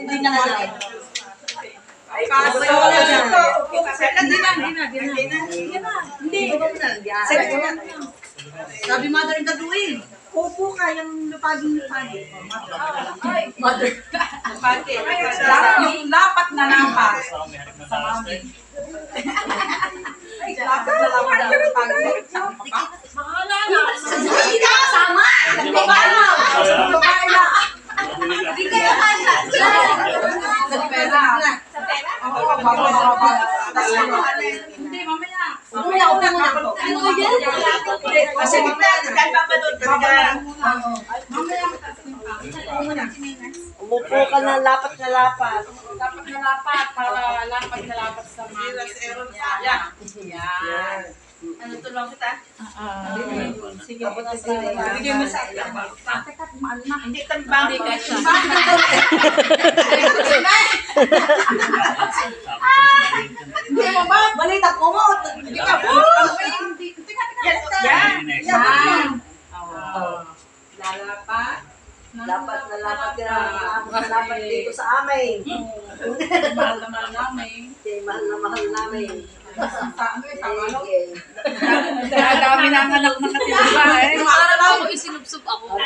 Hindi na lang. Ay, kaso wala dito. Hindi na. Hindi. Sabi mother in the doing. Opo, kayang lupagin. Mother. Yung lapat na lapat. Sa mami. Ay, lapat na lapat na lapat. Mahala na. Hindi ka kasama. Babae na. Babae na. Hindi kayo handa. Sa pera. Sa pera? Hindi, mamaya. Una. Ano yan? Kasi mamaya, dahil papanood ka dyan. Umupo ka na lapat na lapat. Dapat na lapat, para lapat na lapat sa mami. Yan. Ano tulong kita? Sige, Bigyan mo sa akin. hindi tambang. Hindi ka siya. Hindi mo ba? Balita ko mo. Hindi ka po. Yan. Lalapat. Lapat na lapat dito sa amin. Mahal na mahal namin. Mahal na mahal namin. Sa ano? Sige. Dami na ang anak ng katiba eh. Nung araw ako, isinubsob ako.